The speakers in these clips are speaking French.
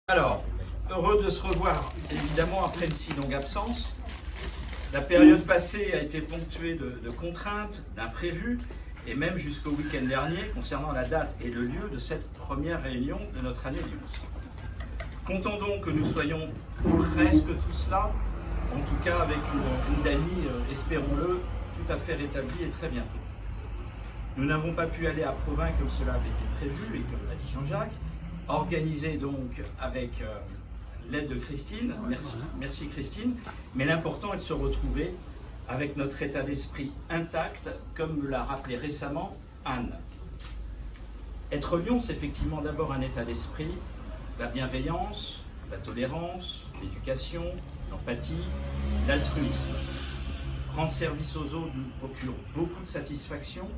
Alors, heureux de se revoir, évidemment, après une si longue absence. La période passée a été ponctuée de contraintes, d'imprévus, et même jusqu'au week-end dernier, concernant la date et le lieu de cette première réunion de notre année Lyons. Comptons donc que nous soyons presque tous là, en tout cas avec une Dany, espérons-le, tout à fait rétablie et très bientôt. Nous n'avons pas pu aller à Provins comme cela avait été prévu, et comme l'a dit Jean-Jacques, organisé donc avec l'aide de Christine, merci Christine, mais l'important est de se retrouver avec notre état d'esprit intact, comme l'a rappelé récemment Anne. Être Lyon, c'est effectivement d'abord un état d'esprit, la bienveillance, la tolérance, l'éducation, l'empathie, l'altruisme. Rendre service aux autres nous procure beaucoup de satisfaction,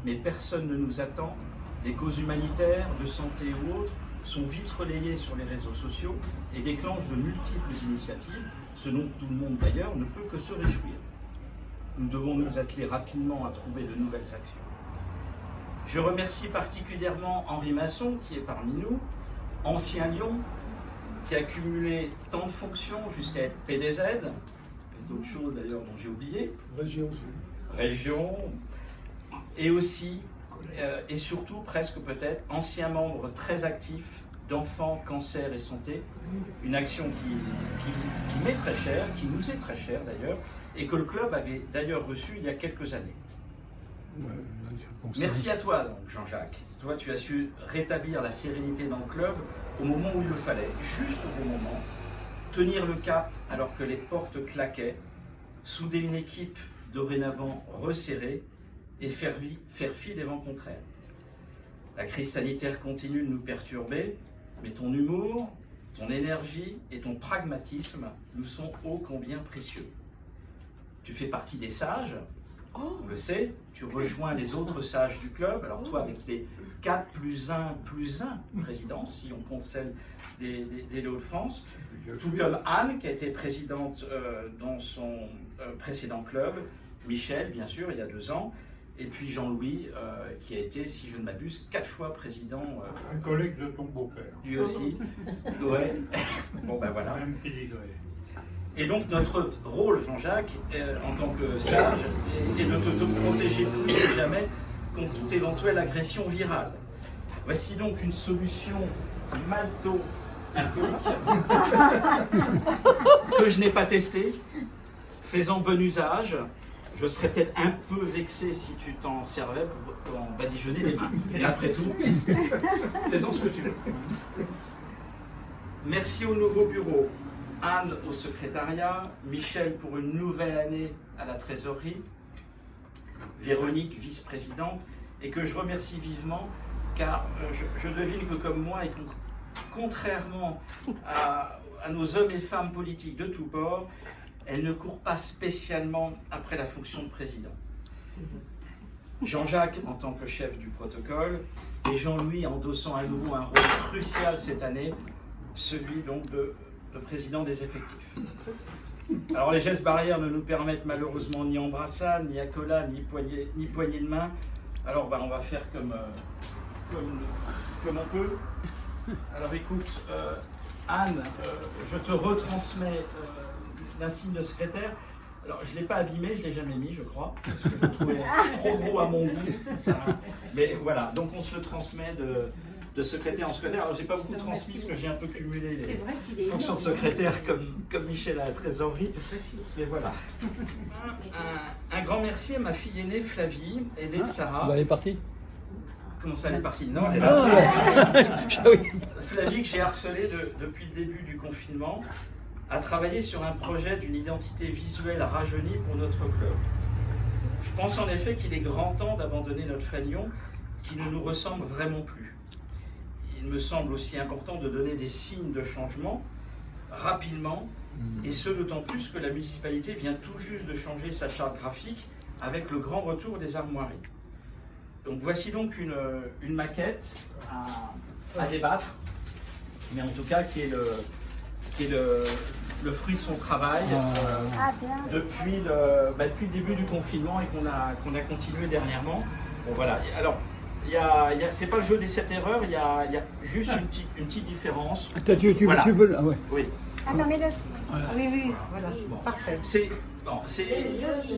mais personne ne nous attend. Les causes humanitaires, de santé ou autres, sont vite relayées sur les réseaux sociaux et déclenchent de multiples initiatives, ce dont tout le monde d'ailleurs ne peut que se réjouir. Nous devons nous atteler rapidement à trouver de nouvelles actions. Je remercie particulièrement Henri Masson, qui est parmi nous, ancien Lyon, qui a cumulé tant de fonctions jusqu'à être PDZ, et d'autres choses d'ailleurs dont j'ai oublié. Région, et aussi, et surtout presque peut-être, ancien membre très actif d'Enfants, Cancer et Santé, une action qui m'est très chère, qui nous est très chère d'ailleurs, et que le club avait d'ailleurs reçu il y a quelques années. Merci à toi donc Jean-Jacques. Toi tu as su rétablir la sérénité dans le club au moment où il le fallait, juste au bon moment, tenir le cap alors que les portes claquaient, souder une équipe dorénavant resserrée et faire fi des vents contraires. La crise sanitaire continue de nous perturber, mais ton humour, ton énergie et ton pragmatisme nous sont ô combien précieux. Tu fais partie des sages, on le sait, tu rejoins les autres sages du club, alors toi avec tes 4 plus 1 présidences, si on compte celle des Hauts-de-France, tout comme Anne qui a été présidente dans son précédent club, Michel bien sûr il y a 2 ans, et puis Jean-Louis qui a été, si je ne m'abuse, 4 fois président. Un collègue de ton beau-père. Lui aussi, ouais. Bon ben voilà. Même pédigré. Et donc notre rôle, Jean-Jacques, en tant que sage, est de te protéger plus que jamais contre toute éventuelle agression virale. Voici donc une solution malto-alcoolique que je n'ai pas testée. Faisant bon usage, je serais peut-être un peu vexé si tu t'en servais pour en badigeonner les mains. Et après tout, fais-en ce que tu veux. Merci au nouveau bureau. Anne au secrétariat, Michel pour une nouvelle année à la trésorerie, Véronique vice-présidente, et que je remercie vivement car je devine que comme moi et que contrairement à nos hommes et femmes politiques de tous bords, elle ne court pas spécialement après la fonction de président. Jean-Jacques en tant que chef du protocole et Jean-Louis endossant à nouveau un rôle crucial cette année, celui donc de président des effectifs. Alors les gestes barrières ne nous permettent malheureusement ni embrassade, ni accolade, ni poignée de main. Alors on va faire comme on peut. Alors écoute, Anne, je te retransmets l'insigne de secrétaire. Alors je ne l'ai pas abîmé, je ne l'ai jamais mis je crois, parce que je le trouvais trop gros à mon goût. Mais voilà, donc on se le transmet de secrétaire en secrétaire. Alors j'ai pas beaucoup transmis parce que j'ai un peu cumulé les fonctions de secrétaire comme Michel à la trésorerie. Mais voilà. Un grand merci à ma fille aînée Flavie, aidée de Sarah. Elle est partie. Comment ça, elle est partie? Non, elle est là. Oui. Flavie que j'ai harcelée depuis le début du confinement, a travaillé sur un projet d'une identité visuelle rajeunie pour notre club. Je pense en effet qu'il est grand temps d'abandonner notre fanion qui ne nous ressemble vraiment plus. Il me semble aussi important de donner des signes de changement rapidement, et ce d'autant plus que la municipalité vient tout juste de changer sa charte graphique avec le grand retour des armoiries. Donc voici donc une maquette à débattre, mais en tout cas qui est le fruit de son travail depuis le début du confinement et qu'on a continué dernièrement. Bon voilà. Alors c'est pas le jeu des 7 erreurs, il y a juste une petite différence. Attends, tu Voilà. peux... Ah ouais. Oui. Ah non, mais là, Voilà. oui, voilà, parfait. C'est